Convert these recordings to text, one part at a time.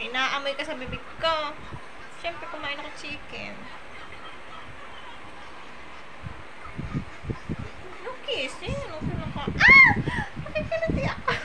May naamoy ka sa bibig ko. Siyempre, kumain ako chicken. No kissing. Ano ka? Ah! Bakit ka nati ako?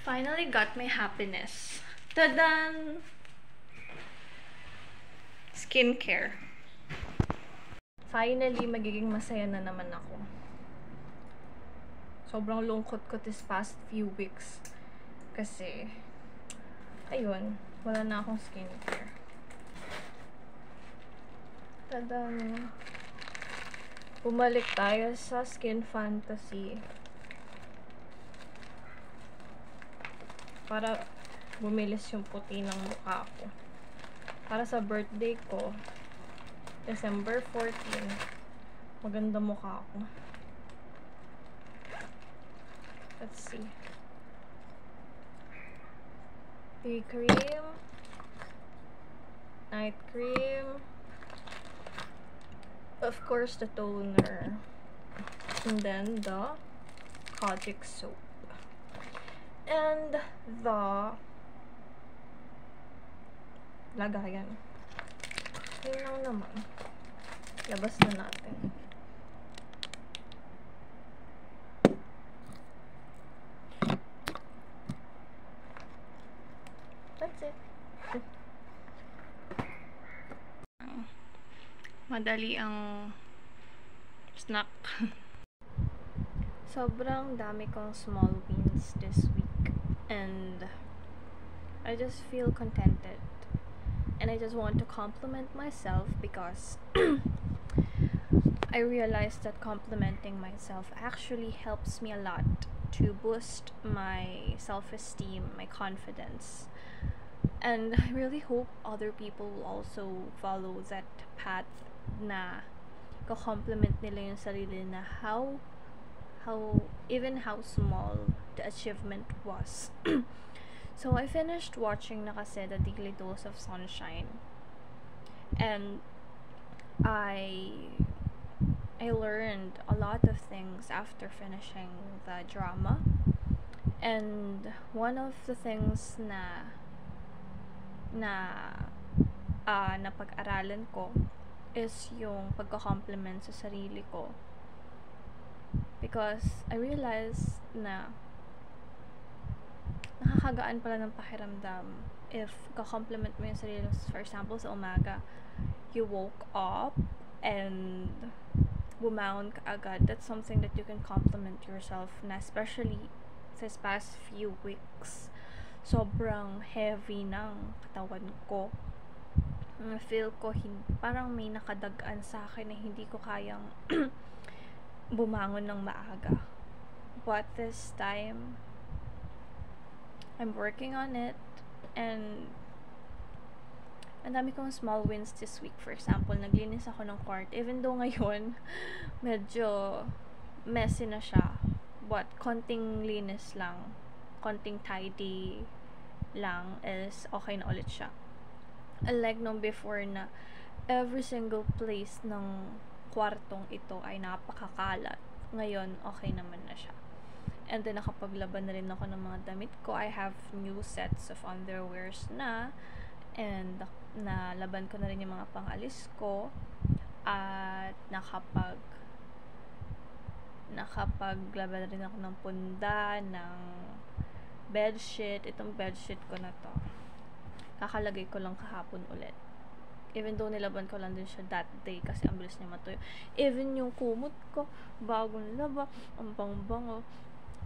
Finally got my happiness. Tadan! Skincare. Finally, magiging masaya na naman ako. Sobrang lungkot ko this past few weeks. Kasi, ayun, wala na akong skincare. Tadan! Bumalik tayo sa Skin Fantasy. Para bumilis yung puti ng mukha ko. Para sa birthday ko, December 14, maganda mukha ko. Let's see. Day cream, night cream, of course the toner, and then the Kojic soap. And the lagayan. Yun lang naman. Labas na natin. That's it. Madali ang snack. Sobrang dami kong small wins this week. And I just feel contented. And I just want to compliment myself because I realized that complimenting myself actually helps me a lot to boost my self-esteem, my confidence. And I really hope other people will also follow that path na ko-compliment nila yung sarili na how small the achievement was. So I finished watching na kasi The Daily Dose of Sunshine, and I learned a lot of things after finishing the drama. And one of the things na napag-aralan ko is yung pagko-compliment sa sarili ko. Because I realized na nakakagaan pala ng pakiramdam if ka-compliment mo yung sarili mo. For example, sa umaga, you woke up and bumangon ka agad. That's something that you can compliment yourself na, especially this past few weeks. Sobrang heavy ng katawan ko. Feel ko parang may nakadagaan sa akin na hindi ko kayang bumangon ng maaga. But this time, I'm working on it, and ang dami kong small wins this week. For example, naglinis ako ng court. Even though ngayon, medyo messy na siya. But konting linis lang, konting tidy lang is okay na ulit siya. Unlike nung before na every single place ng kwartong ito ay napakakalat. Ngayon, okay naman na siya. And then, nakapaglaban na rin ako ng mga damit ko. I have new sets of underwears na. And, nalaban ko na rin yung mga pangalis ko. At, nakapaglaban na rin ako ng punda, ng bedsheet. Itong bedsheet ko na to, kakalagay ko lang kahapon ulit. Even though nilaban ko lang din siya that day kasi ang bilis niya matuyo. Even yung kumot ko, bagong laba, ang bang-bango.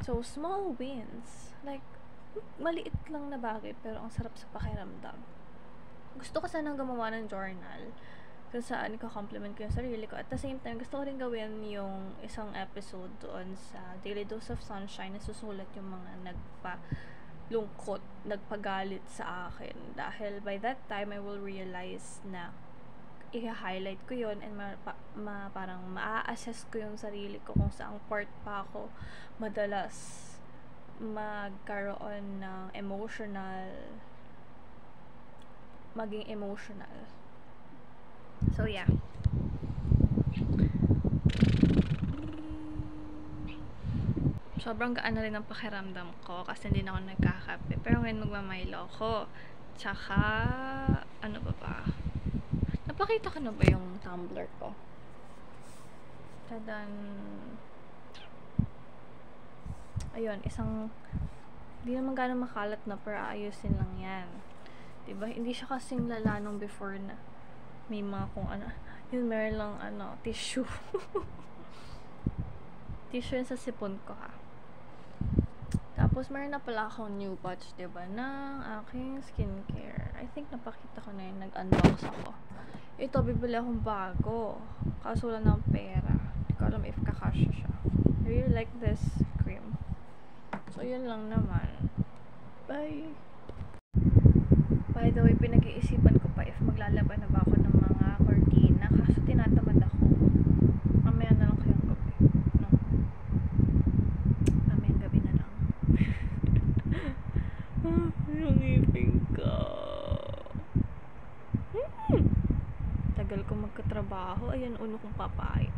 So, small wins. Like, maliit lang na bagay pero ang sarap sa pakiramdam. gusto ko sanang gumawa ng journal kung saan ko-compliment ko yung sarili ko. At the same time, gusto ko rin gawin yung isang episode doon sa Daily Dose of Sunshine na susulat yung mga nagpa-lungkot, nagpagalit sa akin. Dahil by that time, I will realize na i-highlight ko yun and parang maa-assess ko yung sarili ko kung saang part pa ako madalas magkaroon ng maging emotional. So, yeah. Sobrang gaan na rin ang pakiramdam ko kasi hindi na ako nagkakape. Pero ngayon magmamilo ako. Tsaka, ano ba? Napakita ko na ba yung tumbler ko? Tadan. Ayun, hindi naman gano'ng makalat na, pero ayusin lang yan. Diba? Hindi siya kasing lala nung before na may mga kung ano. Yun, meron lang tissue. Tissue yun sa sipon ko, ha. Tapos, meron na pala akong new batch, diba, ng aking skincare. I think napakita ko na yun, nag-unbox ako. Ito, bibili akong bago. Kaso wala ng pera. Hindi ko alam if kakasya siya. I really like this cream. So, yun lang naman. Bye! By the way, pinag-iisipan ko pa if maglalaba na ba ako ng mga cortina. Kaso tinatamad ako. Mamaya na lang kayang gabi. No? Mamayang gabi na lang. Yung ngipin ko. Tagal ko magkatrabaho. Ayan, uno kong papaya.